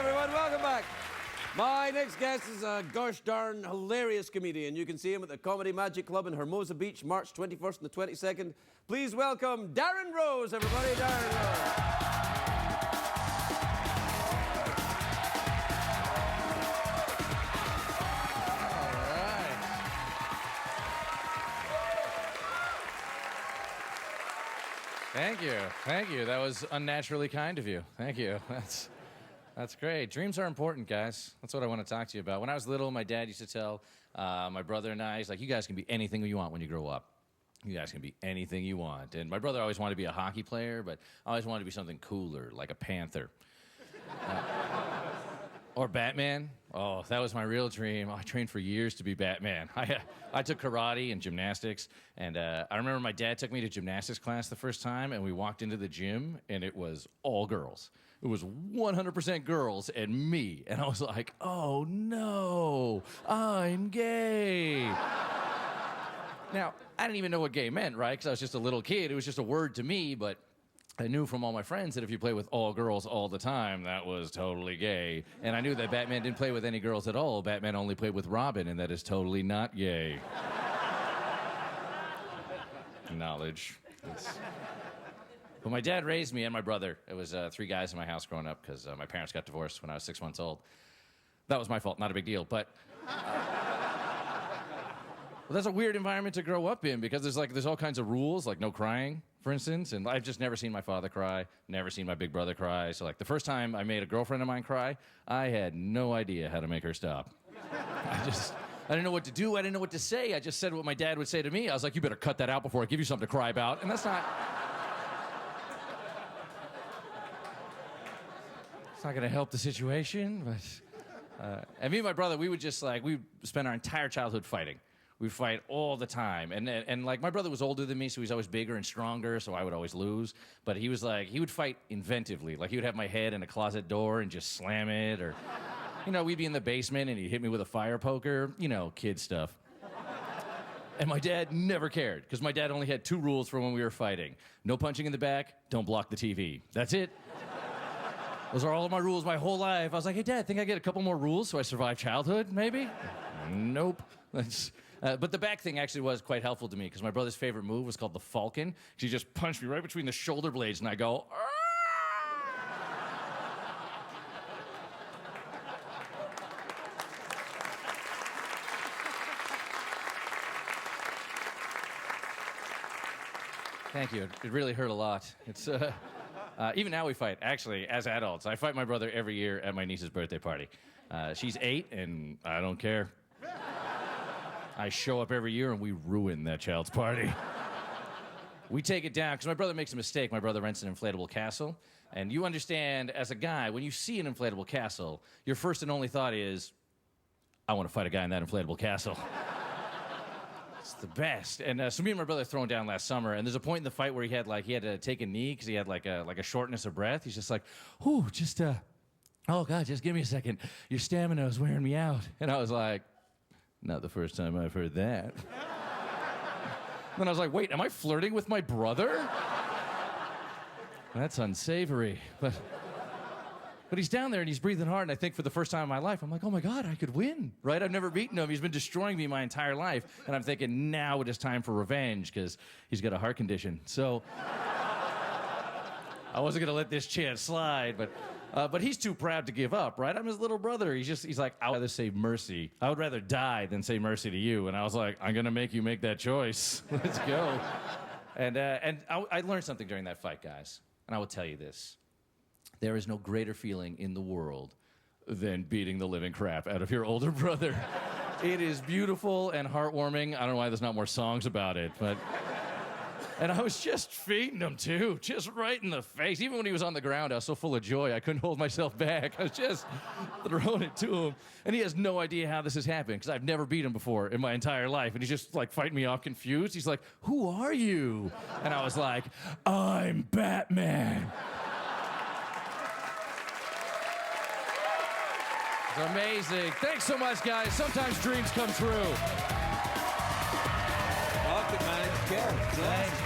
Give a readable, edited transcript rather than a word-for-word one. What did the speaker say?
everyone. Welcome back. My next guest is a gosh darn hilarious comedian. You can see him at the Comedy Magic Club in Hermosa Beach, March 21st and the 22nd. Please welcome Darrin Rose, everybody. Darrin Rose. Thank you. Thank you. That was unnaturally kind of you. Thank you. That's great. Dreams are important, guys. That's what I want to talk to you about. When I was little, my dad used to tell my brother and I, he's like, you guys can be anything you want when you grow up. You guys can be anything you want. And my brother always wanted to be a hockey player, but I always wanted to be something cooler, like a panther. Or Batman. Oh, that was my real dream. I trained for years to be Batman. I took karate and gymnastics, and I remember my dad took me to gymnastics class the first time, and we walked into the gym, and it was all girls. It was 100% girls and me, and I was like, oh no, I'm gay. Now, I didn't even know what gay meant, right? Because I was just a little kid. It was just a word to me, but I knew from all my friends that if you play with all girls all the time, that was totally gay. And I knew that Batman didn't play with any girls at all. Batman only played with Robin, and that is totally not gay. Knowledge. But my dad raised me and my brother. It was 3 guys in my house growing up because my parents got divorced when I was 6 months old. That was my fault, not a big deal. But well, that's a weird environment to grow up in because there's all kinds of rules, like no crying, for instance, and I've just never seen my father cry, never seen my big brother cry. So, like, the first time I made a girlfriend of mine cry, I had no idea how to make her stop. I didn't know what to do. I didn't know what to say. I just said what my dad would say to me. I was like, you better cut that out before I give you something to cry about. And that's not... It's not going to help the situation, but... and me and my brother, we would spend our entire childhood fighting. We'd fight all the time. And like, my brother was older than me, so he's always bigger and stronger, so I would always lose. But he would fight inventively. Like, he would have my head in a closet door and just slam it, or, we'd be in the basement and he'd hit me with a fire poker, kid stuff. And my dad never cared, because my dad only had 2 rules for when we were fighting. No punching in the back, don't block the TV. That's it. Those are all of my rules my whole life. I was like, hey, Dad, think I get a couple more rules so I survive childhood, maybe? Nope. But the back thing actually was quite helpful to me, because my brother's favorite move was called the Falcon. He just punched me right between the shoulder blades, and I go, Arr! Thank you. It really hurt a lot. It's even now we fight, actually, as adults. I fight my brother every year at my niece's birthday party. She's 8, and I don't care. I show up every year and we ruin that child's party. We take it down because my brother makes a mistake. My brother rents an inflatable castle. And you understand, as a guy, when you see an inflatable castle, your first and only thought is, I want to fight a guy in that inflatable castle. It's the best. And so me and my brother thrown down last summer, and there's a point in the fight where he had to take a knee because he had like a shortness of breath. He's just like, oh God, just give me a second. Your stamina is wearing me out. And I was like, not the first time I've heard that. Then I was like, wait, am I flirting with my brother? That's unsavory. But he's down there and he's breathing hard, and I think for the first time in my life, I'm like, oh my God, I could win, right? I've never beaten him. He's been destroying me my entire life. And I'm thinking, now it is time for revenge, because he's got a heart condition. So I wasn't gonna let this chance slide, but he's too proud to give up, right? I'm his little brother. He's like, I would rather say mercy. I would rather die than say mercy to you. And I was like, I'm gonna make you make that choice. Let's go. And I learned something during that fight, guys. And I will tell you this. There is no greater feeling in the world than beating the living crap out of your older brother. It is beautiful and heartwarming. I don't know why there's not more songs about it, but... And I was just feeding him, too, just right in the face. Even when he was on the ground, I was so full of joy, I couldn't hold myself back. I was just throwing it to him. And he has no idea how this has happened, because I've never beat him before in my entire life. And he's just, like, fighting me off confused. He's like, who are you? And I was like, I'm Batman. It's amazing. Thanks so much, guys. Sometimes dreams come true. Welcome, man. Thanks.